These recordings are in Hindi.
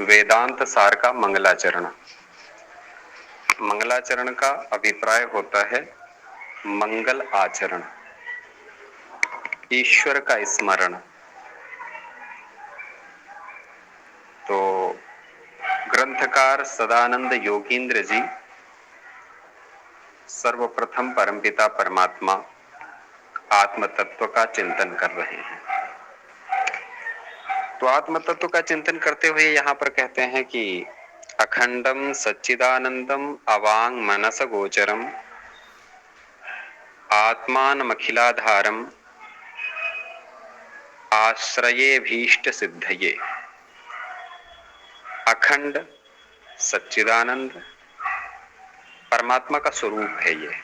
वेदांत सार का मंगलाचरण। मंगलाचरण का अभिप्राय होता है मंगल आचरण, ईश्वर का स्मरण। तो ग्रंथकार सदानंद योगींद्र जी सर्वप्रथम परमपिता परमात्मा आत्म तत्व का चिंतन कर रहे हैं। तो आत्म तत्व का चिंतन करते हुए यहाँ पर कहते हैं कि अखंडम सच्चिदानंदम अवांग मनस गोचरम आत्मानमखिलाधारम आश्रये भीष्ट सिद्धये। अखंड सच्चिदानंद परमात्मा का स्वरूप है। ये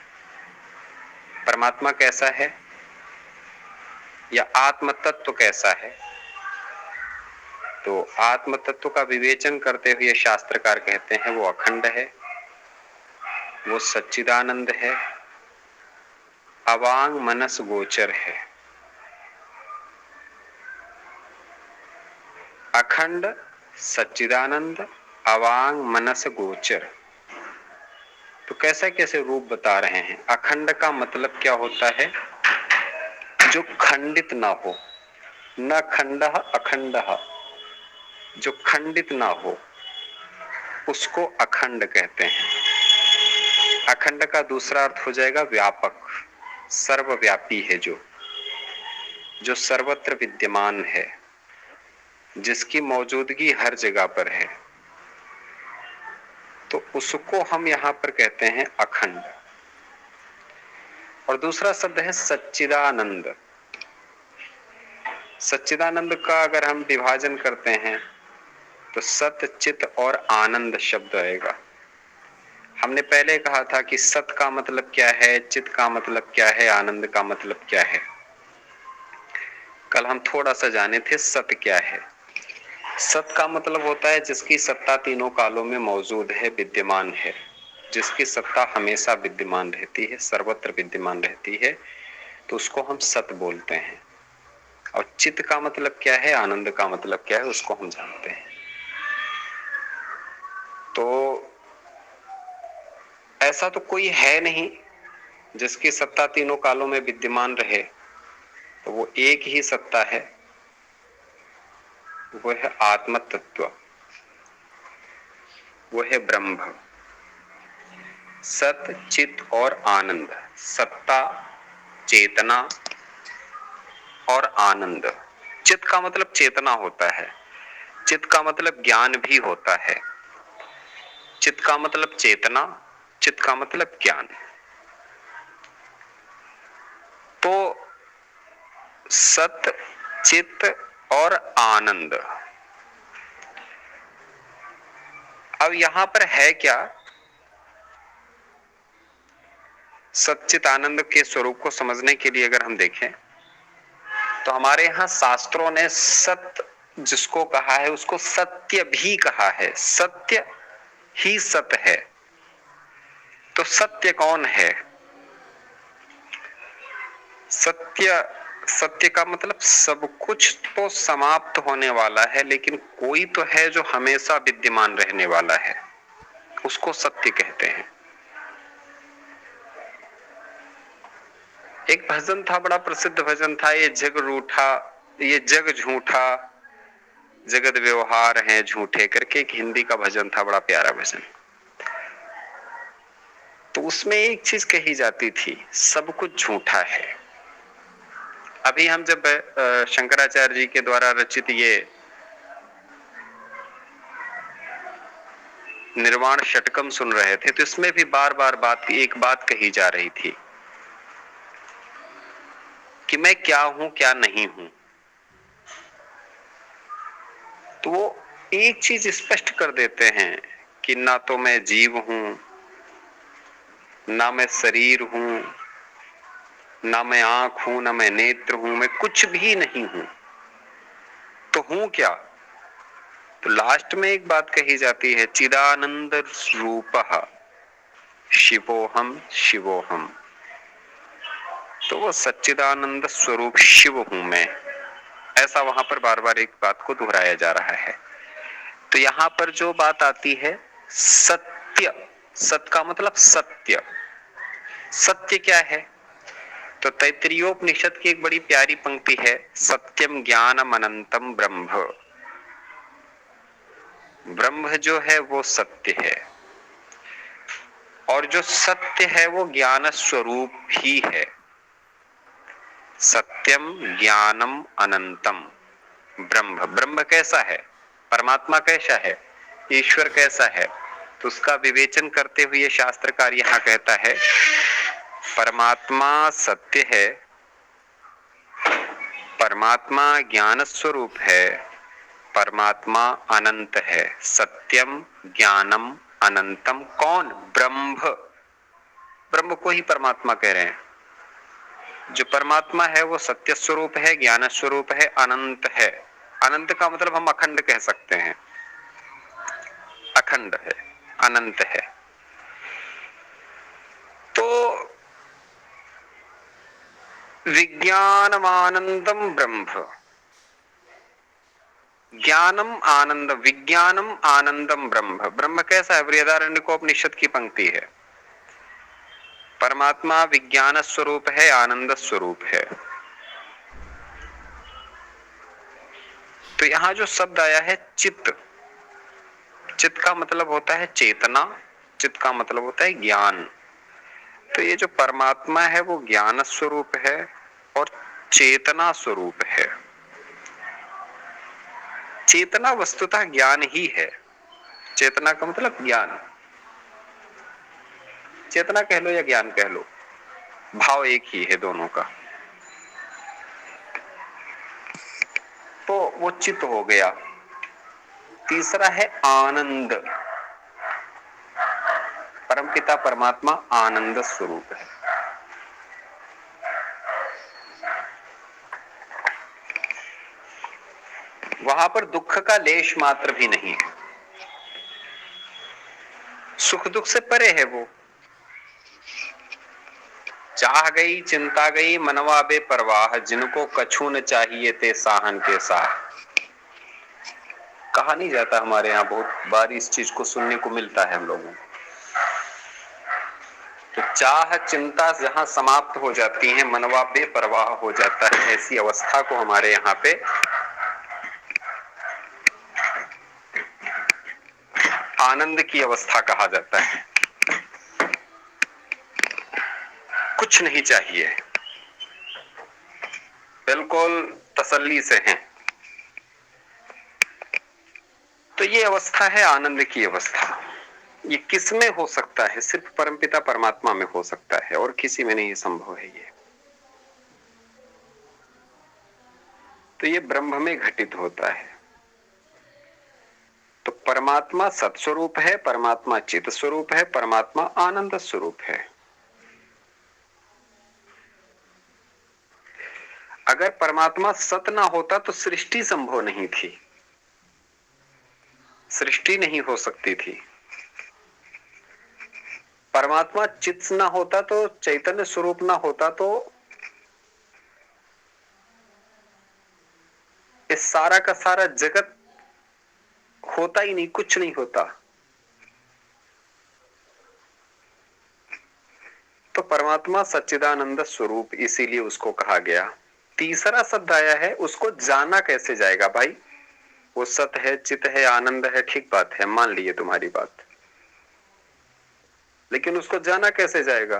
परमात्मा कैसा है या आत्म तत्व कैसा है? तो आत्म तत्व का विवेचन करते हुए शास्त्रकार कहते हैं वो अखंड है, वो सच्चिदानंद है, अवांग मनस गोचर है। अखंड सच्चिदानंद अवांग मनस गोचर। तो कैसा कैसे रूप बता रहे हैं? अखंड का मतलब क्या होता है? जो खंडित ना हो, न खंडः अखंडः, जो खंडित ना हो उसको अखंड कहते हैं। अखंड का दूसरा अर्थ हो जाएगा व्यापक, सर्वव्यापी है, जो सर्वत्र विद्यमान है, जिसकी मौजूदगी हर जगह पर है, तो उसको हम यहां पर कहते हैं अखंड। और दूसरा शब्द है सच्चिदानंद। सच्चिदानंद का अगर हम विभाजन करते हैं तो सत, चित और आनंद शब्द आएगा। हमने पहले कहा था कि सत का मतलब क्या है, चित का मतलब क्या है, आनंद का मतलब क्या है। कल हम थोड़ा सा जाने थे सत क्या है। सत का मतलब होता है जिसकी सत्ता तीनों कालों में मौजूद है, विद्यमान है, जिसकी सत्ता हमेशा विद्यमान रहती है, सर्वत्र विद्यमान रहती है, तो उसको हम सत बोलते हैं। और चित का मतलब क्या है, आनंद का मतलब क्या है, उसको हम जानते हैं। तो ऐसा तो कोई है नहीं जिसकी सत्ता तीनों कालों में विद्यमान रहे, तो वो एक ही सत्ता है, वो है आत्म तत्व, वो है ब्रह्म। सत, चित और आनंद, सत्ता, चेतना और आनंद। चित का मतलब चेतना होता है, चित का मतलब ज्ञान भी होता है, चित का मतलब चेतना, चित का मतलब ज्ञान। तो सत, चित और आनंद। अब यहां पर है क्या? सच्चित आनंद के स्वरूप को समझने के लिए अगर हम देखें तो हमारे यहां शास्त्रों ने सत्य जिसको कहा है उसको सत्य भी कहा है। सत्य ही सत्य है। तो सत्य कौन है? सत्य, सत्य का मतलब सब कुछ तो समाप्त होने वाला है, लेकिन कोई तो है जो हमेशा विद्यमान रहने वाला है, उसको सत्य कहते हैं। एक भजन था, बड़ा प्रसिद्ध भजन था, ये जग रूठा, ये जग झूठा, जगत व्यवहार हैं झूठे, करके एक हिंदी का भजन था, बड़ा प्यारा भजन। तो उसमें एक चीज कही जाती थी, सब कुछ झूठा है। अभी हम जब शंकराचार्य जी के द्वारा रचित ये निर्वाण षटकम सुन रहे थे, तो इसमें भी बार बार एक बात कही जा रही थी कि मैं क्या हूं क्या नहीं हूं। तो वो एक चीज स्पष्ट कर देते हैं कि ना तो मैं जीव हूं, ना मैं शरीर हूं, ना मैं आंख हूं, ना मैं नेत्र हूं, मैं कुछ भी नहीं हूं। तो हूं क्या? तो लास्ट में एक बात कही जाती है, चिदानंद रूपः शिवोहम शिवोहम। तो वो सच्चिदानंद स्वरूप शिव हूं मैं, ऐसा वहां पर बार बार एक बात को दोहराया जा रहा है। तो यहां पर जो बात आती है सत्य, सत का मतलब सत्य। सत्य क्या है? तो तैत्तिरीयोपनिषद की एक बड़ी प्यारी पंक्ति है, सत्यम ज्ञानम अनंतम ब्रह्म। ब्रह्म जो है वो सत्य है, और जो सत्य है वो ज्ञान स्वरूप ही है। सत्यम ज्ञानम अनंतम ब्रह्म। ब्रह्म कैसा है? परमात्मा कैसा है? ईश्वर कैसा है? तो उसका विवेचन करते हुए शास्त्रकार यहां कहता है, परमात्मा सत्य है, परमात्मा ज्ञान स्वरूप है, परमात्मा अनंत है। सत्यम ज्ञानम अनंतम कौन? ब्रह्म। ब्रह्म को ही परमात्मा कह रहे हैं। जो परमात्मा है वो सत्य स्वरूप है, ज्ञान स्वरूप है, अनंत है। अनंत का मतलब हम अखंड कह सकते हैं, अखंड है, अनंत है। तो विज्ञानमानंदम ब्रह्म, ज्ञानम आनंद, विज्ञानम आनंदम ब्रह्म। ब्रह्म कैसा है? बृहदारण्यकोपनिषद की पंक्ति है, परमात्मा विज्ञान स्वरूप है, आनंद स्वरूप है। तो यहां जो शब्द आया है चित्त, चित्त का मतलब होता है चेतना, चित्त का मतलब होता है ज्ञान। तो ये जो परमात्मा है वो ज्ञान स्वरूप है और चेतना स्वरूप है। चेतना वस्तुतः ज्ञान ही है। चेतना का मतलब ज्ञान, चेतना कह लो या ज्ञान कह लो, भाव एक ही है दोनों का। तो वो चित्त हो गया। तीसरा है आनंद। परमपिता परमात्मा आनंद स्वरूप है। वहां पर दुख का लेश मात्र भी नहीं है, सुख दुख से परे है वो। चाह गई चिंता गई मनवा बे परवाह, जिनको कछु न चाहिए ते साहन के साथ। कहा नहीं जाता, हमारे यहाँ बहुत बार इस चीज को सुनने को मिलता है हम लोगों को। तो चाह चिंता जहां समाप्त हो जाती है, मनवा बेपरवाह हो जाता है, ऐसी अवस्था को हमारे यहाँ पे आनंद की अवस्था कहा जाता है। कुछ नहीं चाहिए, बिल्कुल तसल्ली से हैं। तो ये अवस्था है आनंद की अवस्था। ये किस में हो सकता है? सिर्फ परमपिता परमात्मा में हो सकता है, और किसी में नहीं संभव है ये। तो ये ब्रह्म में घटित होता है। तो परमात्मा सत्स्वरूप है, परमात्मा चित स्वरूप है, परमात्मा आनंद स्वरूप है। अगर परमात्मा सत ना होता तो सृष्टि संभव नहीं थी, सृष्टि नहीं हो सकती थी। परमात्मा चित्त ना होता तो, चैतन्य स्वरूप ना होता तो इस सारा का सारा जगत होता ही नहीं, कुछ नहीं होता। तो परमात्मा सच्चिदानंद स्वरूप, इसीलिए उसको कहा गया। तीसरा शब्द आया है, उसको जाना कैसे जाएगा भाई? वो सत है, चित है, आनंद है, ठीक बात है, मान लिए तुम्हारी बात, लेकिन उसको जाना कैसे जाएगा?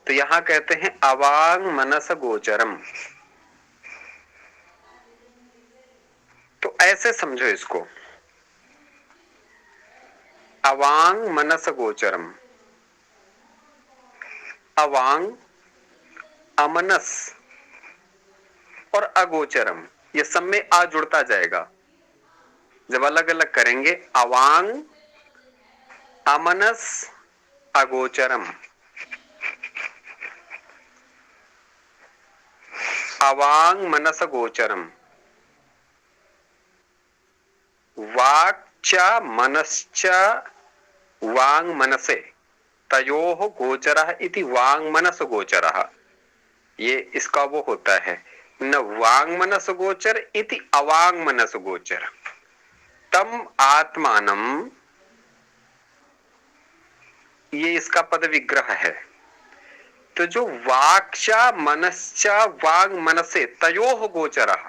तो यहां कहते हैं अवांग मनस गोचरम। तो ऐसे समझो इसको, अवांग मनस गोचरम। अवांग, अमनस और अगोचरम, ये सब में आ जुड़ता जाएगा। जब अलग अलग करेंगे, अवांग, अमनस, अगोचरम। अवांग मनस गोचरम, वाक्च मनश्च वांग मनसे तयोः गोचरः इति वांग मनस गोचरः। ये इसका वो होता है, न वांग मनस गोचर इति अवांग मनस गोचर। तम आत्मानम, ये इसका पद विग्रह है। तो जो वाक्चा मनश्चा वांग मनसे तयोः गोचरः,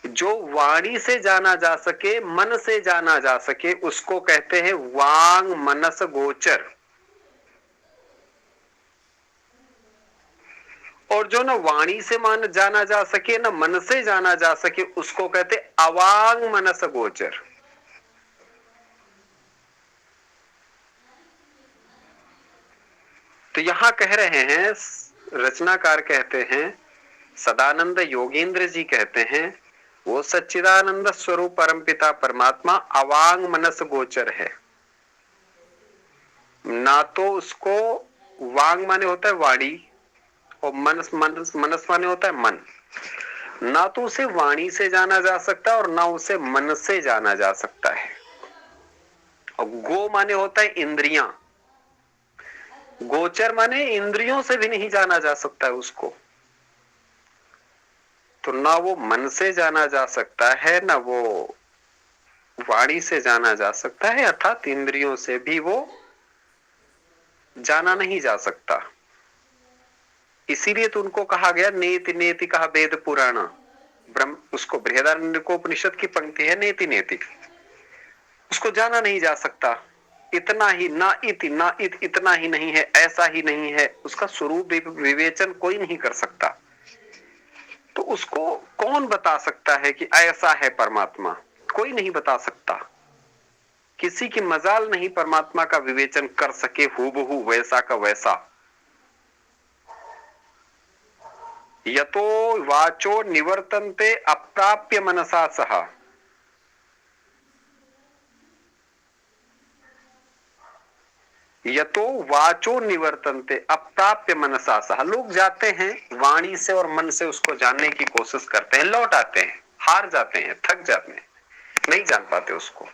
जो वाणी से जाना जा सके, मन से जाना जा सके, उसको कहते हैं वांग मनस गोचर। और जो न वाणी से मान जाना जा सके न मन से जाना जा सके, उसको कहते अवांग मनस गोचर। तो यहां कह रहे हैं, रचनाकार कहते हैं, सदानंद योगेंद्र जी कहते हैं, वो सच्चिदानंद स्वरूप परमपिता परमात्मा अवांग मनस गोचर है। ना तो उसको, वांग माने होता है वाणी, और मनस मनस मनस माने होता है मन। ना तो उसे वाणी से जाना जा सकता है और ना उसे मन से जाना जा सकता है। और गो माने होता है इंद्रियां, गोचर माने इंद्रियों से भी नहीं जाना जा सकता है उसको। तो ना वो मन से जाना जा सकता है, ना वो वाणी से जाना जा सकता है, अर्थात इंद्रियों से भी वो जाना नहीं जा सकता। इसीलिए तो उनको कहा गया नेति नेति, कहा वेद पुराण ब्रह्म, उसको बृहदारण्यकोपनिषद की पंक्ति है नेति नेति, उसको जाना नहीं जा सकता। इतना ही, ना इति, ना इत, इतना ही नहीं है, ऐसा ही नहीं है, उसका स्वरूप विवेचन कोई नहीं कर सकता। तो उसको कौन बता सकता है कि ऐसा है परमात्मा? कोई नहीं बता सकता। किसी की मजाल नहीं परमात्मा का विवेचन कर सके हूबहू वैसा का वैसा। यतो वाचो निवर्तन्ते अप्राप्य मनसा सह, यतो वाचो निवर्तन्ते अप्राप्य मनसा सह। लोग जाते हैं वाणी से और मन से उसको जानने की कोशिश करते हैं, लौट आते हैं, हार जाते हैं, थक जाते हैं, नहीं जान पाते उसको।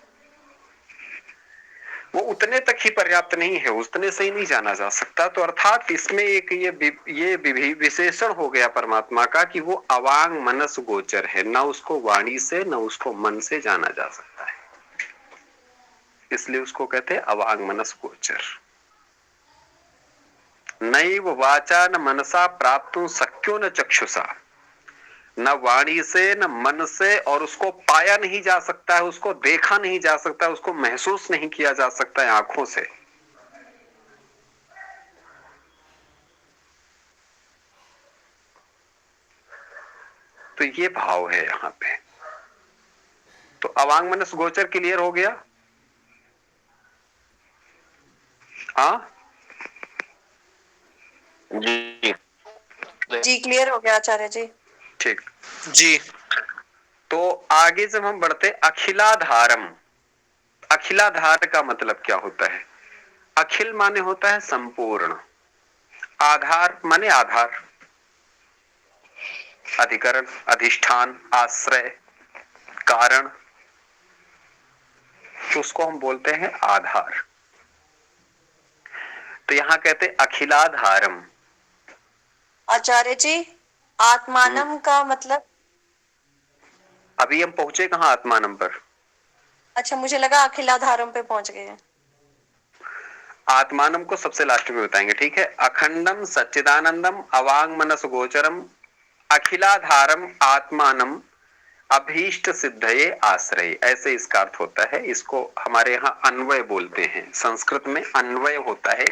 वो उतने तक ही पर्याप्त नहीं है, उतने से ही नहीं जाना जा सकता। तो अर्थात इसमें एक ये विशेषण हो गया परमात्मा का कि वो अवांग मनस गोचर है, ना उसको वाणी से ना उसको मन से जाना जा सकता है, इसलिए उसको कहते हैं अवांग मनस गोचर। नैव वाचा न मनसा प्राप्तुं शक्यो न चक्षुषा, न वाणी से न मन से, और उसको पाया नहीं जा सकता है, उसको देखा नहीं जा सकता, उसको महसूस नहीं किया जा सकता है आंखों से। तो ये भाव है यहां पे। तो अवांग मनस गोचर क्लियर हो गया? हाँ जी जी क्लियर हो गया आचार्य जी। ठीक जी। तो आगे जब हम बढ़ते, अखिलाधारम। अखिलाधार का मतलब क्या होता है? अखिल माने होता है संपूर्ण, आधार माने आधार, अधिकरण, अधिष्ठान, आश्रय, कारण, तो उसको हम बोलते हैं आधार। तो यहां कहते अखिलाधारम। आचार्य जी आत्मानम का मतलब? अभी हम पहुंचे कहां आत्मानम पर? अच्छा मुझे लगा अखिलाधारम पे पहुंच गए। आत्मानम को सबसे लास्ट में बताएंगे, ठीक है। अखंडम सच्चिदानंदम अवांग मनस गोचरम अखिलाधारम आत्मानम अभीष्ट सिद्धये आश्रय, ऐसे इसका अर्थ होता है। इसको हमारे यहाँ अन्वय बोलते हैं, संस्कृत में अन्वय होता है।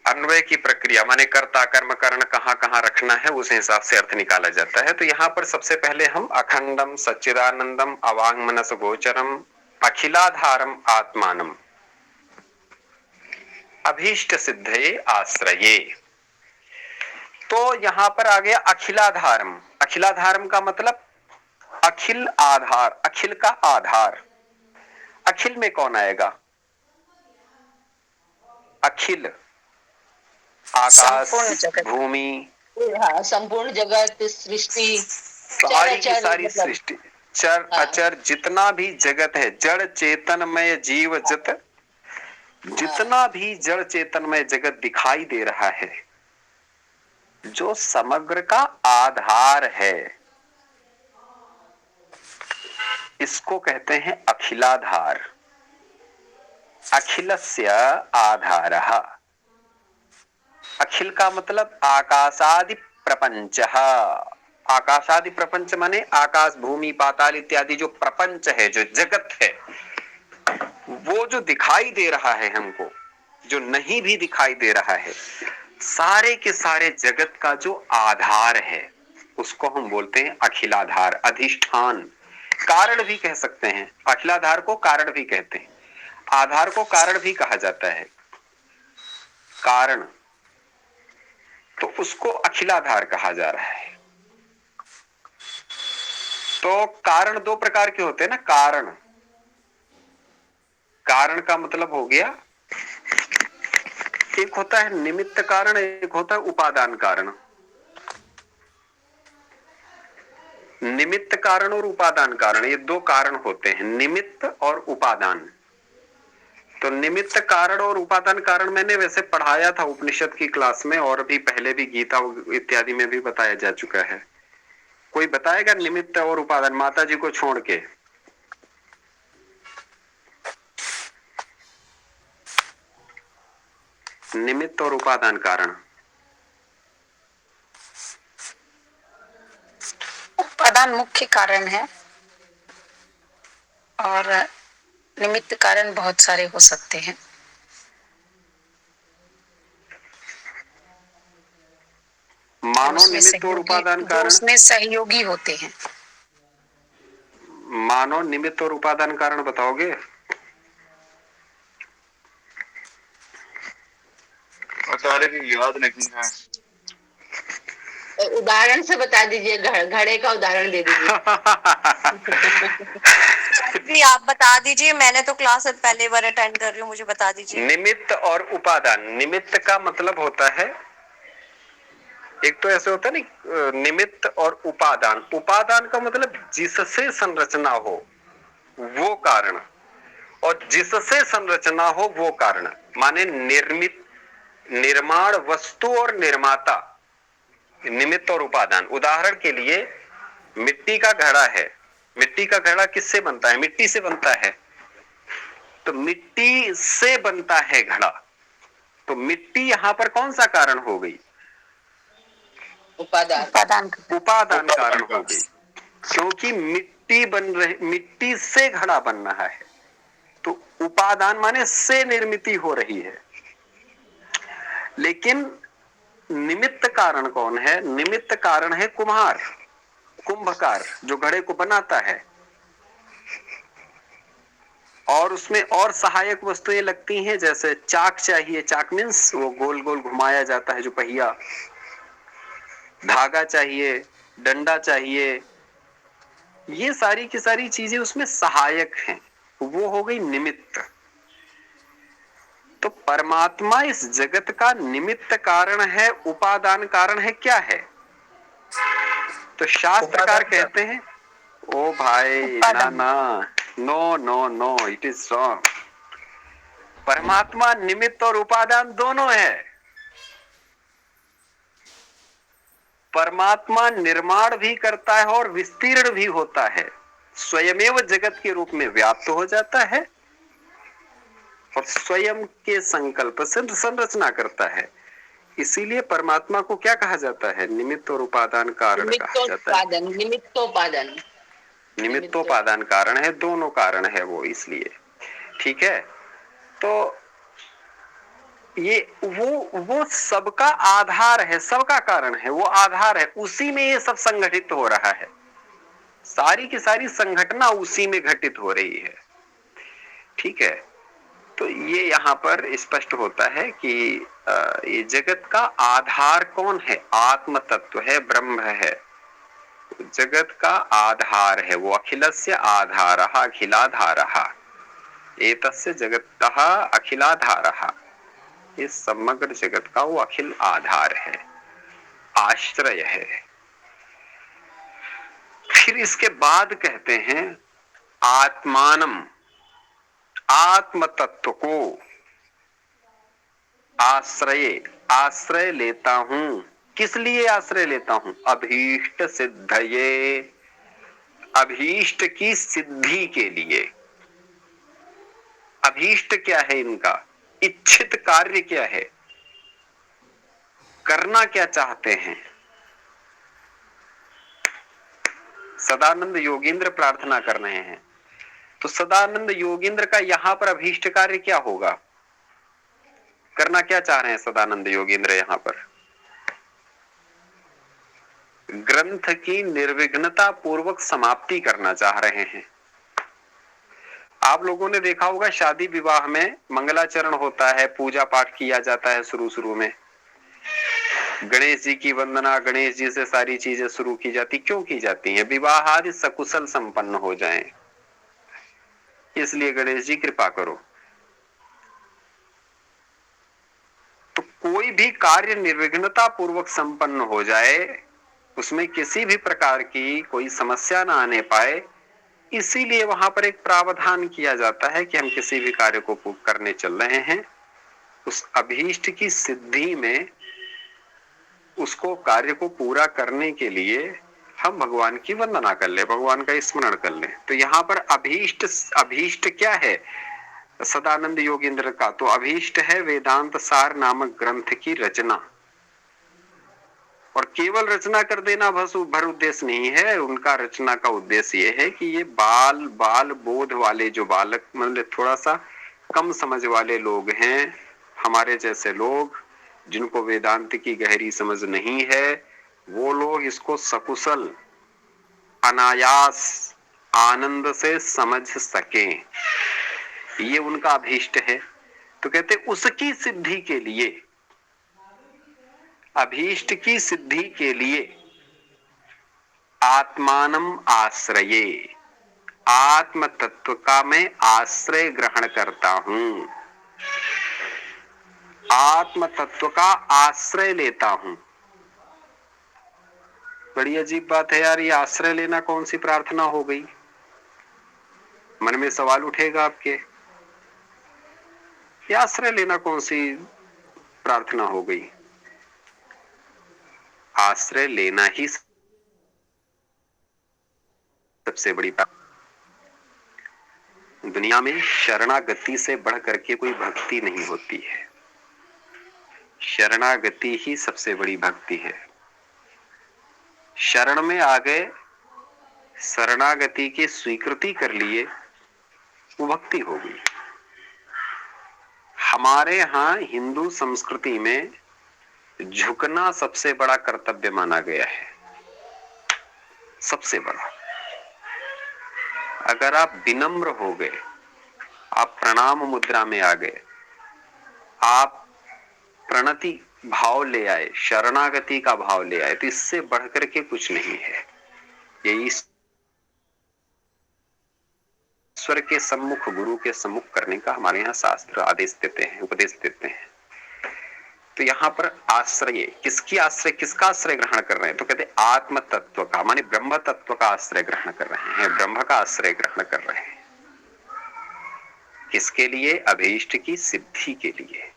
अन्वय की प्रक्रिया माने कर्ता कर्म करण कहाँ कहाँ रखना है, उस हिसाब से अर्थ निकाला जाता है। तो यहाँ पर सबसे पहले हम अखंडम सच्चिदानंदम अवांग मनस गोचरम अखिलाधारम आत्मानम अभीष्ट सिद्धये आश्रये। तो यहां पर आ गया अखिलाधारम। अखिलाधारम का मतलब अखिल आधार, अखिल का आधार। अखिल में कौन आएगा? अखिल आकाश, संपूर्ण जगत, भूमि, हाँ संपूर्ण जगत, सृष्टि, सारी की चर सारी मतलब, सृष्टि, चर हाँ अचर जितना भी जगत है, जड़ चेतनमय जीव जत, जितना भी जड़ चेतनमय जगत दिखाई दे रहा है, जो समग्र का आधार है, इसको कहते हैं अखिलाधार। अखिलस्य आधारः। अखिल का मतलब आकाशादि प्रपंच। आकाशादि प्रपंच माने आकाश, भूमि, पाताल इत्यादि जो प्रपंच है, जो जगत है, वो जो दिखाई दे रहा है हमको, जो नहीं भी दिखाई दे रहा है, सारे के सारे जगत का जो आधार है, उसको हम बोलते हैं अखिलाधार, अधिष्ठान। कारण भी कह सकते हैं, अखिलाधार को कारण भी कहते हैं, आधार को कारण भी कहा जाता है। कारण, तो उसको अखिलाधार कहा जा रहा है। तो कारण दो प्रकार के होते हैं ना। कारण, कारण का मतलब हो गया, एक होता है निमित्त कारण, एक होता है उपादान कारण। निमित्त कारण और उपादान कारण, ये दो कारण होते हैं, निमित्त और उपादान। तो निमित्त कारण और उपादान कारण मैंने वैसे पढ़ाया था उपनिषद की क्लास में, और भी पहले भी गीता इत्यादि में भी बताया जा चुका है। कोई बताएगा निमित्त और उपादान, माता जी को छोड़ के? निमित्त और उपादान कारण। उपादान मुख्य कारण है और निमित्त कारण बहुत सारे हो सकते हैं। मानो निमित्त और उपादान जो कारण, उसमें सहयोगी होते हैं। मानो निमित्त और उपादान कारण बताओगे? आचार्य की याद नहीं है। उदाहरण से बता दीजिए, घड़े का उदाहरण दे दीजिए। जी आप बता दीजिए, मैंने तो क्लास पहले बार अटेंड कर रही हूँ, मुझे बता दीजिए। निमित्त और उपादान। निमित्त का मतलब होता है, एक तो ऐसे होता है ना निमित्त और उपादान। उपादान का मतलब जिससे संरचना हो वो कारण, और जिससे संरचना हो वो कारण। माने निर्मित, निर्माण वस्तु और निर्माता, निमित्त और उपादान। उदाहरण के लिए मिट्टी का घड़ा है। मिट्टी का घड़ा किससे बनता है? मिट्टी से बनता है। तो मिट्टी से बनता है घड़ा, तो मिट्टी यहां पर कौन सा कारण हो गई? उपादान उपादान कारण हो गई, क्योंकि मिट्टी बन रही, मिट्टी से घड़ा बन रहा है, तो उपादान माने से निर्मिति हो रही है। लेकिन निमित्त कारण कौन है? निमित्त कारण है कुम्हार, कुंभकार, जो घड़े को बनाता है, और उसमें और सहायक वस्तुएं लगती हैं, जैसे चाक चाहिए। चाक मीन्स वो गोल गोल घुमाया जाता है जो पहिया, धागा चाहिए, डंडा चाहिए, ये सारी की सारी चीजें उसमें सहायक हैं, वो हो गई निमित्त। तो परमात्मा इस जगत का निमित्त कारण है, उपादान कारण है, क्या है? तो शास्त्रकार कहते हैं, ओ भाई ना ना, no no no, it is wrong. परमात्मा निमित्त और उपादान दोनों है। परमात्मा निर्माण भी करता है और विस्तीर्ण भी होता है, स्वयमेव जगत के रूप में व्याप्त हो जाता है, और स्वयं के संकल्प से संरचना करता है। इसीलिए परमात्मा को क्या कहा जाता है? निमित्त और उपादान कारण कहा जाता है। निमित्तोपादान। निमित्तोपादान कारण है, दोनों कारण है वो, इसलिए। ठीक है, तो ये वो सबका आधार है, सबका कारण है, वो आधार है, उसी में ये सब संगठित हो रहा है। सारी की सारी संघटना उसी में घटित हो रही है। ठीक है, तो ये यहाँ पर स्पष्ट होता है कि ये जगत का आधार कौन है? आत्म तत्व है, ब्रह्म है, जगत का आधार है वो। अखिलस्य आधारः अखिलाधारः, एतस्य जगतः अखिलाधारः, इस समग्र जगत का वो अखिल आधार है, आश्रय है। फिर इसके बाद कहते हैं आत्मानम, आत्म तत्व को आश्रय, आश्रय लेता हूं। किस लिए आश्रय लेता हूं? अभीष्ट सिद्धये, अभीष्ट की सिद्धि के लिए। अभीष्ट क्या है इनका, इच्छित कार्य क्या है, करना क्या चाहते हैं। सदानंद योगींद्र प्रार्थना कर रहे हैं, तो सदानंद योगींद्र का यहां पर अभीष्ट कार्य क्या होगा, करना क्या चाह रहे हैं सदानंद योगींद्र यहां पर? ग्रंथ की निर्विघ्नता पूर्वक समाप्ति करना चाह रहे हैं। आप लोगों ने देखा होगा शादी विवाह में मंगलाचरण होता है, पूजा पाठ किया जाता है, शुरू में गणेश जी की वंदना, गणेश जी से सारी चीजें शुरू की जाती। क्यों की जाती हैं? विवाह आदि सकुशल संपन्न हो जाएं, इसलिए गणेश जी कृपा करो। तो कोई भी कार्य निर्विघ्नता पूर्वक संपन्न हो जाए, उसमें किसी भी प्रकार की कोई समस्या ना आने पाए, इसीलिए वहां पर एक प्रावधान किया जाता है कि हम किसी भी कार्य को करने चल रहे हैं, उस अभीष्ट की सिद्धि में उसको कार्य को पूरा करने के लिए हम भगवान की वंदना कर ले, भगवान का स्मरण कर ले। तो यहाँ पर अभीष्ट क्या है सदानंद योगींद्र का? तो अभीष्ट है वेदांत सार नामक ग्रंथ की रचना। और केवल रचना कर देना बस भर उद्देश्य नहीं है उनका। रचना का उद्देश्य ये है कि ये बाल बोध वाले जो बालक, मतलब थोड़ा सा कम समझ वाले लोग हैं, हमारे जैसे लोग जिनको वेदांत की गहरी समझ नहीं है, वो लोग इसको सकुशल अनायास आनंद से समझ सकें, ये उनका अभीष्ट है। तो कहते उसकी सिद्धि के लिए, अभीष्ट की सिद्धि के लिए आत्मानम आश्रये, आत्म तत्व का मैं आश्रय ग्रहण करता हूं, आत्म तत्व का आश्रय लेता हूं। बड़ी अजीब बात है यार, ये आश्रय लेना कौन सी प्रार्थना हो गई? मन में सवाल उठेगा आपके, ये आश्रय लेना कौन सी प्रार्थना हो गई? आश्रय लेना ही सबसे बड़ी बात। दुनिया में शरणागति से बढ़ करके कोई भक्ति नहीं होती है। शरणागति ही सबसे बड़ी भक्ति है। शरण में आ गए, शरणागति की स्वीकृति कर लिए, वो भक्ति हो गई। हमारे यहाँ हिंदू संस्कृति में झुकना सबसे बड़ा कर्तव्य माना गया है, सबसे बड़ा। अगर आप विनम्र हो गए, आप प्रणाम मुद्रा में आ गए, आप प्रणति भाव ले आए, शरणागति का भाव ले आए, तो इससे बढ़कर के कुछ नहीं है। ये ईश्वर के सम्मुख, गुरु के सम्मुख करने का हमारे यहाँ शास्त्र आदेश देते हैं, उपदेश देते हैं। तो यहाँ पर आश्रय, किसकी आश्रय, किसका आश्रय ग्रहण कर रहे हैं? तो कहते आत्म तत्व का, माने ब्रह्म तत्व का आश्रय ग्रहण कर रहे हैं, ब्रह्म का आश्रय ग्रहण कर रहे हैं। किसके लिए? अभीष्ट की सिद्धि के लिए।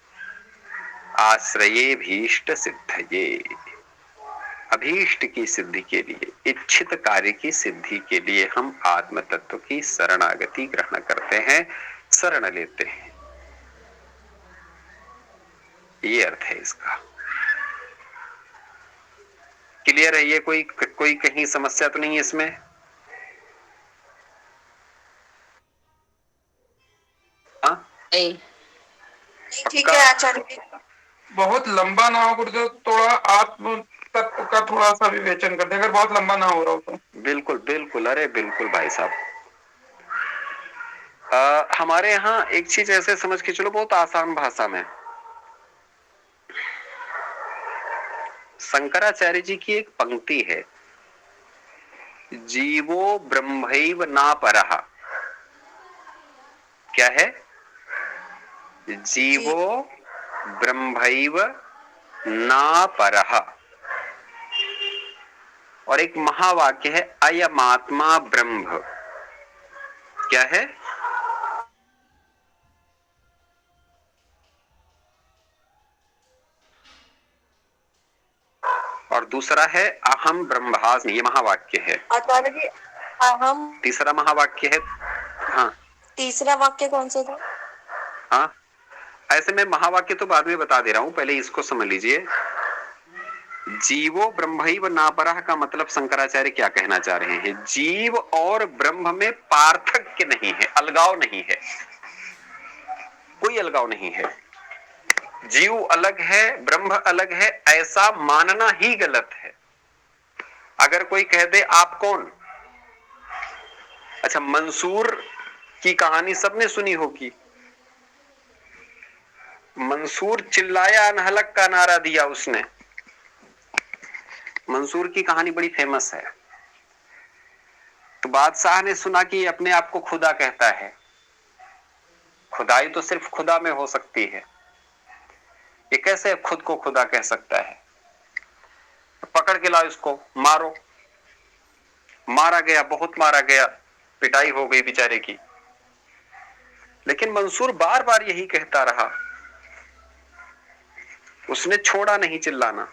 आश्रये भीष्ट सिद्धये, अभीष्ट की सिद्धि के लिए, इच्छित कार्य की सिद्धि के लिए हम आत्म तत्व की शरणागति ग्रहण करते हैं, शरण लेते हैं। ये अर्थ है इसका। क्लियर है? ये कोई कहीं समस्या तो नहीं है इसमें? हाँ, ठीक है आचार्य जी। बहुत लंबा ना हो गुरुदेव, थोड़ा आत्म तत्व का थोड़ा सा विवेचन कर दे, अगर बहुत लंबा ना हो रहा हो तो। बिल्कुल बिल्कुल, अरे बिल्कुल भाई साहब। हमारे यहाँ एक चीज ऐसे समझ के चलो, बहुत आसान भाषा में। शंकराचार्य जी की एक पंक्ति है, जीवो ब्रह्मैव ना परः। क्या है? जीवो ब्रह्मैव ना परः। और एक महावाक्य है, अयमात्मा ब्रह्म। क्या है? और दूसरा है अहम ब्रह्मास्मि। ये महावाक्य है। आचार्य जी हम तीसरा महावाक्य है। हाँ तीसरा वाक्य कौन सा था? हाँ, ऐसे में महावाक्य तो बाद में बता दे रहा हूं, पहले इसको समझ लीजिए। जीवो ब्रह्मैव नापरः का मतलब शंकराचार्य क्या कहना चाह रहे हैं? जीव और ब्रह्म में पार्थक्य नहीं है, अलगाव नहीं है, कोई अलगाव नहीं है। जीव अलग है, ब्रह्म अलग है, ऐसा मानना ही गलत है। अगर कोई कह दे आप कौन? अच्छा, मंसूर की कहानी सबने सुनी होगी। मंसूर चिल्लाया अनहलक का नारा दिया उसने। मंसूर की कहानी बड़ी फेमस है। तो बादशाह ने सुना कि अपने आप को खुदा कहता है। खुदाई तो सिर्फ खुदा में हो सकती है, ये कैसे खुद को खुदा कह सकता है? पकड़ के लाओ इसको, मारो। मारा गया, बहुत मारा गया, पिटाई हो गई बेचारे की। लेकिन मंसूर बार बार यही कहता रहा, उसने छोड़ा नहीं चिल्लाना।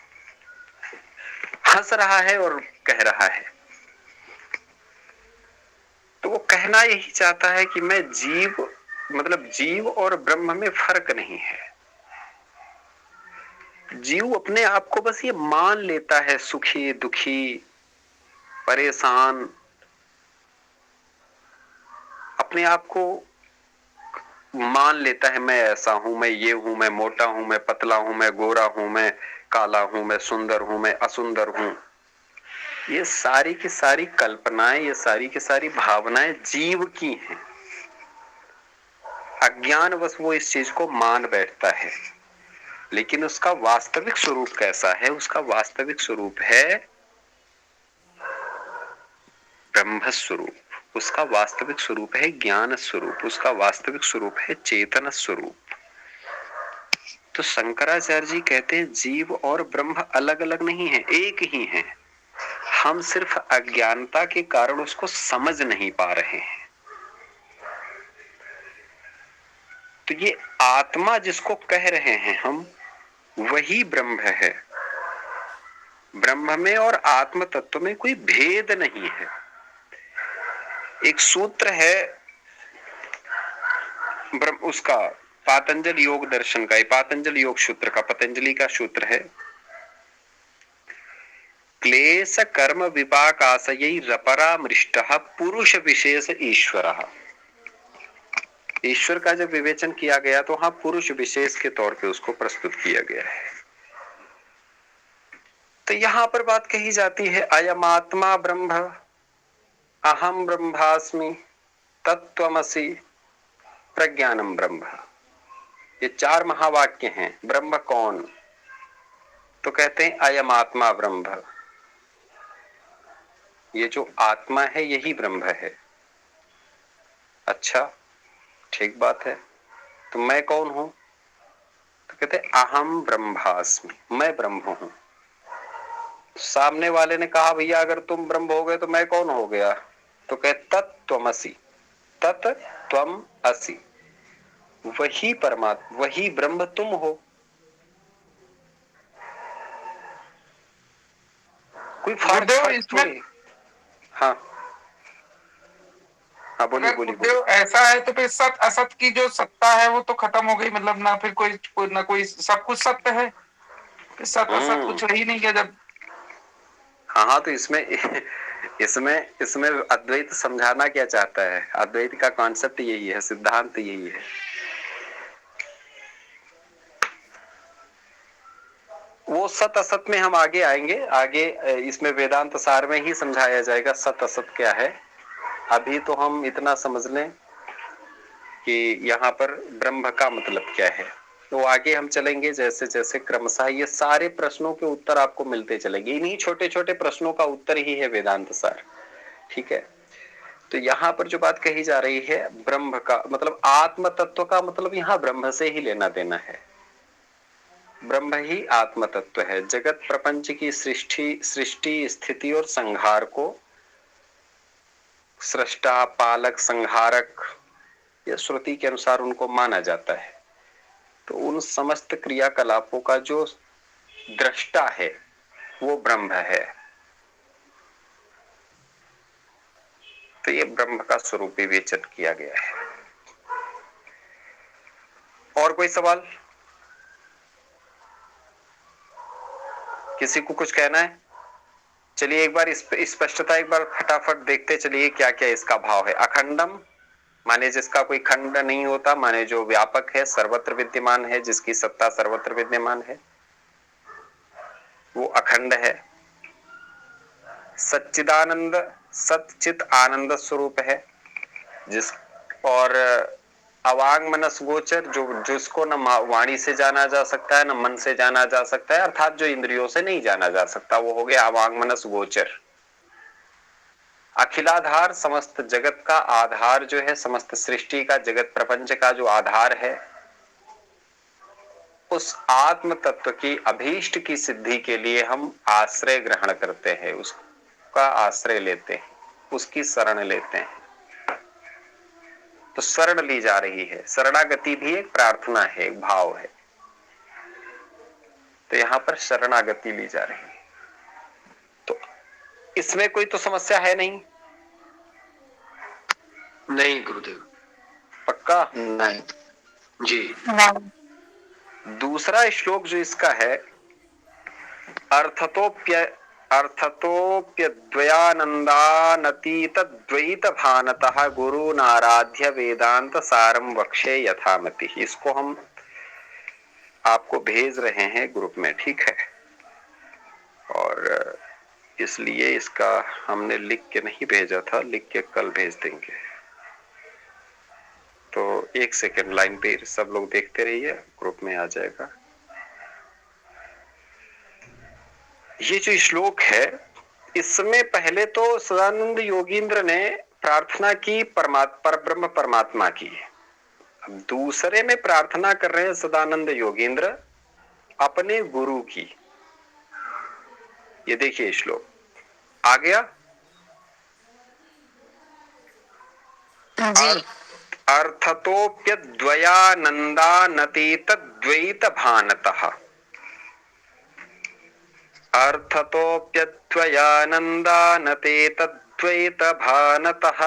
हंस रहा है और कह रहा है। तो वो कहना यही चाहता है कि मैं जीव, मतलब जीव और ब्रह्म में फर्क नहीं है। जीव अपने आप को बस ये मान लेता है सुखी, दुखी, परेशान, अपने आप को मान लेता है मैं ऐसा हूं, मैं ये हूं, मैं मोटा हूं, मैं पतला हूं, मैं गोरा हूं, मैं काला हूं, मैं सुंदर हूं, मैं असुंदर हूं। ये सारी की सारी कल्पनाएं, ये सारी की सारी भावनाएं जीव की हैं। अज्ञानवश वो इस चीज को मान बैठता है। लेकिन उसका वास्तविक स्वरूप कैसा है? उसका वास्तविक स्वरूप है ब्रह्म स्वरूप, उसका वास्तविक स्वरूप है ज्ञान स्वरूप, उसका वास्तविक स्वरूप है चेतन स्वरूप। तो शंकराचार्य जी कहते हैं जीव और ब्रह्म अलग अलग नहीं है, एक ही है। हम सिर्फ अज्ञानता के कारण उसको समझ नहीं पा रहे हैं। तो ये आत्मा जिसको कह रहे हैं हम, वही ब्रह्म है। ब्रह्म में और आत्म तत्व में कोई भेद नहीं है। एक सूत्र है ब्रह्म, उसका पातंजल योग दर्शन का, पातंजल योग सूत्र का, पतंजलि का सूत्र है, क्लेश कर्म विपाक आशय रपरामृष्ट पुरुष विशेष ईश्वर। ईश्वर का जब विवेचन किया गया तो हाँ, पुरुष विशेष के तौर पे उसको प्रस्तुत किया गया है। तो यहां पर बात कही जाती है अयम आत्मा ब्रह्म, अहम ब्रह्मास्मि, तत्त्वमसि, प्रज्ञानम ब्रह्म। ये चार महावाक्य हैं। ब्रह्म कौन? तो कहते हैं अयम आत्मा ब्रह्म, ये जो आत्मा है यही ब्रह्म है। अच्छा, ठीक बात है। तो मैं कौन हूं? तो कहते अहम ब्रह्मास्मि, मैं ब्रह्म हूं। सामने वाले ने कहा भैया अगर तुम ब्रह्म हो गए तो मैं कौन हो गया? तो कहे तत्त्वमसि, तत्त्वम असि, वही परमात्मा, वही ब्रह्म तुम हो। कोई गुरुदेव फर्क इसमें थोड़ी। हाँ हाँ, बोलिए अगर बोलिए बोलिए। गुरुदेव ऐसा है तो फिर सत असत की जो सत्ता है वो तो खत्म हो गई, मतलब ना फिर कोई ना कोई, सब कुछ सत्य है, फिर सत असत कुछ रह ही नहीं गया जब। हाँ हाँ, तो इसमें इसमें इसमें अद्वैत समझाना क्या चाहता है? अद्वैत का कॉन्सेप्ट यही है, सिद्धांत यही है। वो सत असत में हम आगे आएंगे, आगे इसमें वेदांत सार में ही समझाया जाएगा सत असत क्या है। अभी तो हम इतना समझ लें कि यहाँ पर ब्रह्म का मतलब क्या है। तो आगे हम चलेंगे जैसे जैसे क्रमशः ये सारे प्रश्नों के उत्तर आपको मिलते चलेंगे। इन्हीं छोटे छोटे प्रश्नों का उत्तर ही है वेदांत सार। ठीक है। तो यहाँ पर जो बात कही जा रही है ब्रह्म का मतलब आत्म तत्व का मतलब यहाँ ब्रह्म से ही लेना देना है। ब्रह्म ही आत्म तत्व है। जगत प्रपंच की सृष्टि स्थिति और संहार को सृष्टा, पालक, संहारक, यह श्रुति के अनुसार उनको माना जाता है। तो उन समस्त क्रियाकलापों का जो दृष्टा है वो ब्रह्म है। तो ये ब्रह्म का स्वरूप विवेचन किया गया है। और कोई सवाल? किसी को कुछ कहना है? चलिए एक बार स्पष्टता एक बार फटाफट देखते चलिए क्या क्या इसका भाव है। अखंडम माने जिसका कोई खंड नहीं होता, माने जो व्यापक है, सर्वत्र विद्यमान है, जिसकी सत्ता सर्वत्र विद्यमान है, वो अखंड है। सच्चिदानंद सच्चित आनंद स्वरूप है, जिस और अवांग मनस गोचर, जो जिसको न वाणी से जाना जा सकता है, न मन से जाना जा सकता है, अर्थात जो इंद्रियों से नहीं जाना जा सकता, वो हो गया अवांग मनस गोचर। अखिलाधार समस्त जगत का आधार जो है, समस्त सृष्टि का, जगत प्रपंच का जो आधार है, उस आत्म तत्व की अभीष्ट की सिद्धि के लिए हम आश्रय ग्रहण करते हैं, उसका आश्रय लेते हैं, उसकी शरण लेते हैं। तो शरण ली जा रही है। शरणागति भी एक प्रार्थना है, एक भाव है। तो यहां पर शरणागति ली जा रही है। तो इसमें कोई तो समस्या है नहीं? नहीं गुरुदेव। पक्का? नहीं जी। दूसरा श्लोक जो इसका है, अर्थतोप्यद्वयानंदानतीत द्वैत भानतः गुरु नाराध्य वेदांत सारम वक्षे यथामति। इसको हम आपको भेज रहे हैं ग्रुप में, ठीक है? और इसलिए इसका हमने लिख के नहीं भेजा था, लिख के कल भेज देंगे। तो एक सेकंड लाइन पे सब लोग देखते रहिए, ग्रुप में आ जाएगा। ये जो श्लोक है, इसमें पहले तो सदानंद योगींद्र ने प्रार्थना की पर ब्रह्म परमात्मा की। अब दूसरे में प्रार्थना कर रहे हैं सदानंद योगींद्र अपने गुरु की। ये देखिए श्लोक आ गया। जी। अर्थतोप्यद्वयानंदानतीत द्वैत भानतः, अर्थतोप्यद्वयानंदानतीत द्वैत भानतः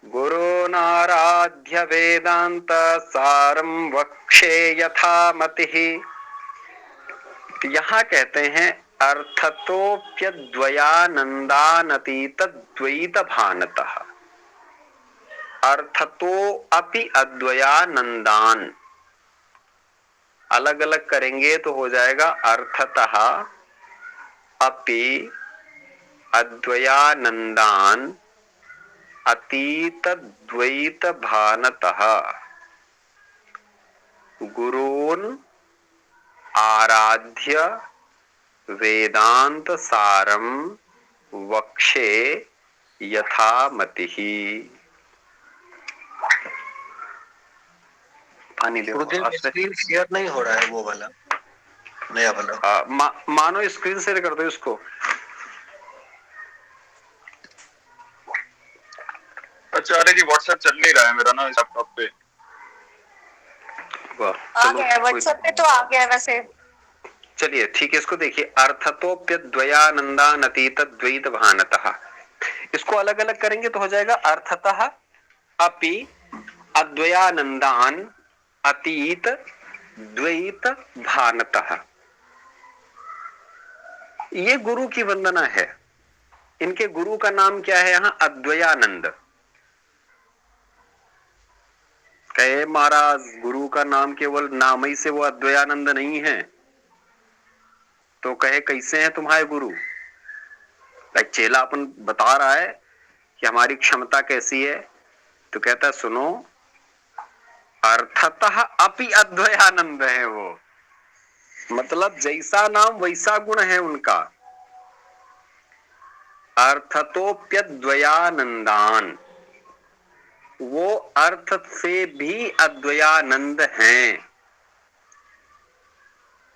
गुरुनाराध्य वेदांत सारम वक्षे यथामतिः। यहां कहते हैं अर्थतोप्यद्वयानंदानतीत द्वैत भानतः, अर्थतो अपि अद्वयानंदान। अलग अलग करेंगे तो हो जाएगा अर्थतः अपि अद्वयानंदान अतीत द्वैत भानतः गुरून् आराध्य वेदांत सारम वक्षे यथामतिः। पानी ले गुरुदेव स्क्रीन शेयर नहीं हो रहा है, वो वाला नया वाला। मानो स्क्रीन शेयर कर दो इसको। आचार्य जी व्हाट्सएप चल नहीं रहा है मेरा ना लैपटॉप पे। आ गया व्हाट्सएप पे, तो आ गया वैसे। चलिए ठीक है, इसको देखिए। अर्थतोप्यद्वयानंदानतीत द्वैत भानतः, इसको अलग अलग करेंगे तो हो जाएगा अर्थतः अपि अद्वयानंदान अतीत द्वैत भानतः। ये गुरु की वंदना है। इनके गुरु का नाम क्या है? यहां अद्वयानंद। कहे महाराज गुरु का नाम केवल नाम ही से वो अद्वयानंद नहीं है, तो कहे कैसे हैं तुम्हारे गुरु? चेला अपन बता रहा है कि हमारी क्षमता कैसी है, तो कहता है सुनो, अर्थतः अपि अद्वयानंद है वो। मतलब जैसा नाम वैसा गुण है उनका। अर्थतोप्यद्वयानंदान, वो अर्थ से भी अद्वयानंद हैं।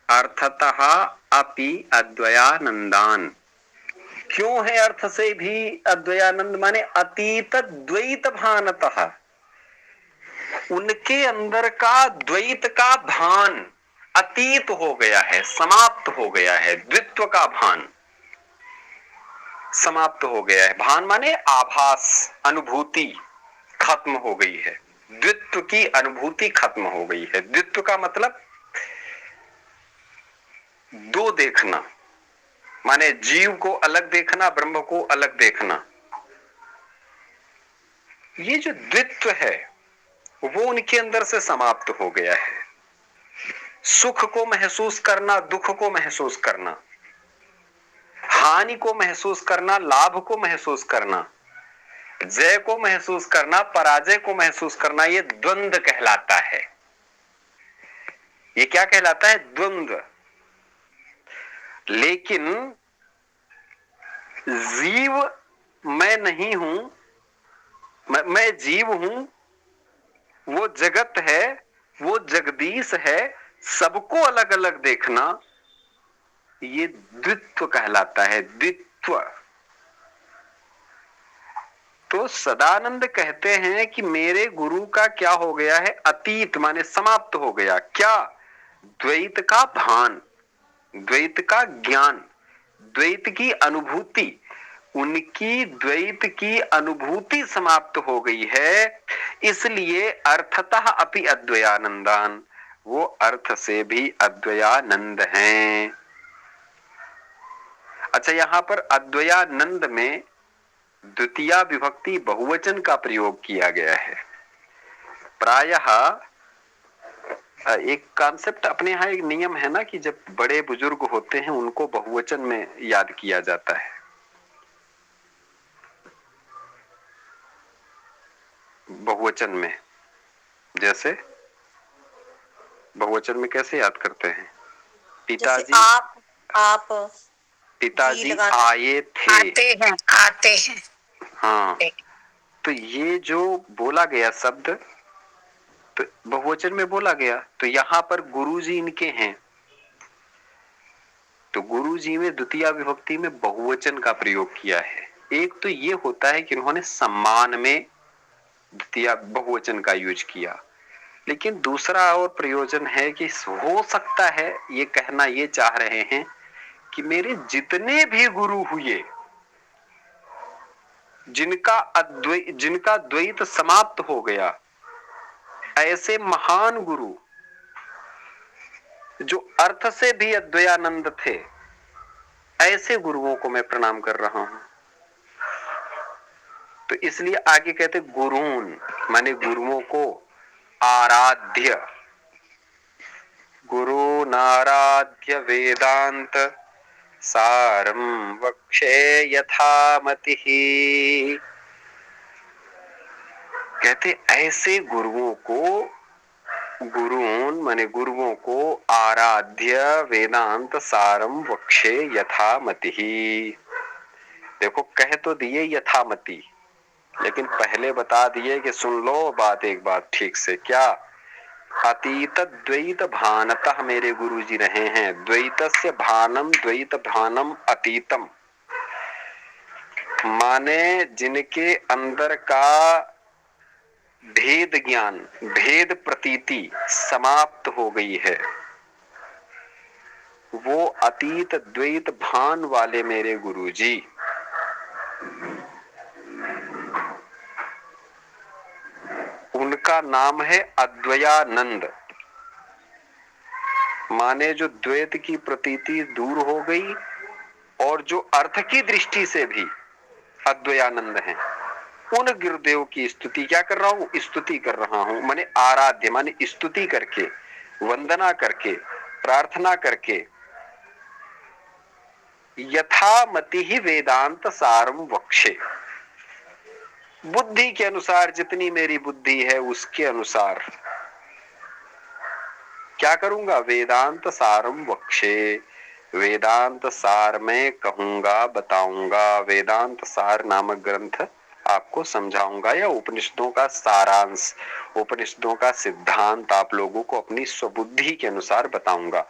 अर्थतः अपि अद्वयानंदान, क्यों है अर्थ से भी अद्वयानंद? माने अतीत द्वैत भानतः, उनके अंदर का द्वैत का भान अतीत हो गया है, समाप्त हो गया है। द्वित्व का भान समाप्त हो गया है। भान माने आभास, अनुभूति खत्म हो गई है। द्वित्व की अनुभूति खत्म हो गई है। द्वित्व का मतलब दो देखना, माने जीव को अलग देखना, ब्रह्म को अलग देखना। ये जो द्वित्व है वो उनके अंदर से समाप्त हो गया है। सुख को महसूस करना, दुख को महसूस करना, हानि को महसूस करना, लाभ को महसूस करना, जय को महसूस करना, पराजय को महसूस करना, ये द्वंद्व कहलाता है। ये क्या कहलाता है? द्वंद्व। लेकिन जीव मैं नहीं हूं, मैं जीव हूं, वो जगत है, वो जगदीश है, सबको अलग अलग देखना, ये द्वित्व कहलाता है। द्वित्व। तो सदानंद कहते हैं कि मेरे गुरु का क्या हो गया है? अतीत माने समाप्त हो गया। क्या? द्वैत का भान, द्वैत का ज्ञान, द्वैत की अनुभूति। उनकी द्वैत की अनुभूति समाप्त हो गई है, इसलिए अर्थतः अपि अद्वयानंदान, वो अर्थ से भी अद्वयानंद हैं। अच्छा, यहां पर अद्वयानंद में द्वितीया विभक्ति बहुवचन का प्रयोग किया गया है। प्रायः एक कॉन्सेप्ट अपने यहाँ एक नियम है ना कि जब बड़े बुजुर्ग होते हैं उनको बहुवचन में याद किया जाता है। बहुवचन में, जैसे बहुवचन में कैसे याद करते हैं? पिताजी, आप पिताजी आए थे, आते हैं। हाँ। तो ये जो बोला गया शब्द तो बहुवचन में बोला गया, तो यहाँ पर गुरुजी इनके हैं, तो गुरुजी में द्वितीया विभक्ति में बहुवचन का प्रयोग किया है। एक तो ये होता है कि उन्होंने सम्मान में द्वितीया बहुवचन का यूज किया, लेकिन दूसरा और प्रयोजन है कि हो सकता है ये कहना ये चाह रहे हैं कि मेरे जितने भी गुरु हुए, जिनका द्वैत समाप्त हो गया, ऐसे महान गुरु जो अर्थ से भी अद्वयानंद थे, ऐसे गुरुओं को मैं प्रणाम कर रहा हूं। तो इसलिए आगे कहते गुरून्, माने गुरुओं को आराध्य, गुरु नाराध्य वेदांत सारम वक्षे यथामति। कहते ऐसे गुरुओं को, गुरून् माने गुरुओं को आराध्य वेदांत सारम वक्षे यथामति। देखो कह तो दिए यथामति, लेकिन पहले बता दिए कि सुन लो बात, एक बात ठीक से। क्या? अतीत द्वैत भानतः मेरे गुरुजी रहे हैं। द्वैतस्य भानम, द्वैत भानम अतीतम, माने जिनके अंदर का भेद ज्ञान, भेद प्रतीति समाप्त हो गई है, वो अतीत द्वैत भान वाले मेरे गुरुजी। उनका नाम है अद्वयानंद, माने जो द्वैत की प्रतीति दूर हो गई और जो अर्थ की दृष्टि से भी अद्वयानंद हैं। उन गुरुदेव की स्तुति क्या कर रहा हूं? स्तुति कर रहा हूं, माने आराध्य, माने स्तुति करके, वंदना करके, प्रार्थना करके। यथामति ही वेदांत सारम वक्षे, बुद्धि के अनुसार, जितनी मेरी बुद्धि है उसके अनुसार क्या करूंगा? वेदांत सारम वक्षे, वेदांत सार में कहूंगा, बताऊंगा। वेदांत सार नामक ग्रंथ आपको समझाऊंगा, या उपनिषदों का सारांश, उपनिषदों का सिद्धांत आप लोगों को अपनी स्वबुद्धि के अनुसार बताऊंगा।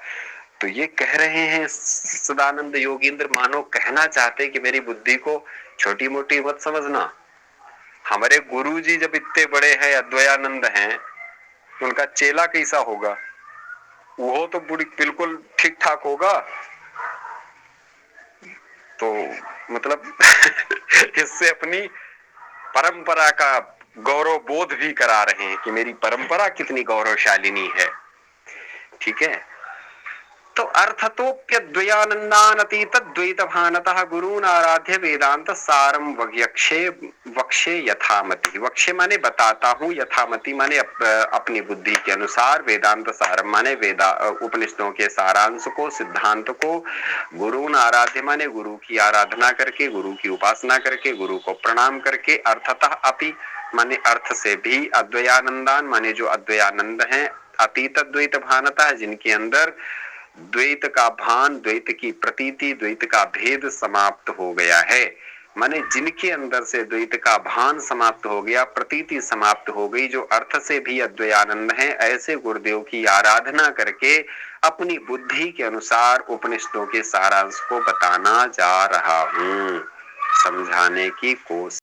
तो ये कह रहे हैं सदानंद योगींद्र, मानो कहना चाहते कि मेरी बुद्धि को छोटी मोटी मत समझना। हमारे गुरुजी जब इतने बड़े हैं, अद्वयानंद हैं, उनका चेला कैसा होगा? वो तो बिल्कुल ठीक ठाक होगा। तो मतलब इससे अपनी परंपरा का गौरव बोध भी करा रहे हैं कि मेरी परंपरा कितनी गौरवशालिनी है। ठीक है, तो अर्थतोप्यद्वयानंदानतीत द्वैत भानतः गुरून् आराध्य वेदांत सारम वक्ष्ये यथामति। वक्ष्य माने बताता हूँ, यथामति माने अपनी बुद्धि के अनुसार, वेदांत सारम माने उपनिषदों के सारांश को, सिद्धांत को, गुरून् आराध्य माने गुरु की आराधना करके, गुरु की उपासना करके, गुरु को प्रणाम करके, अर्थतः अपि माने अर्थ से भी, अद्वयानंदान माने जो अद्वयानंद हैं, अतीत द्वैत भानता है जिनके अंदर द्वैत का भान, द्वैत की प्रतीति, द्वैत का भेद समाप्त हो गया है। माने जिनके अंदर से द्वैत का भान समाप्त हो गया, प्रतीति समाप्त हो गई, जो अर्थ से भी अद्वयानंद हैं, ऐसे गुरुदेव की आराधना करके अपनी बुद्धि के अनुसार उपनिषदों के सारांश को बताना जा रहा हूँ, समझाने की कोशिश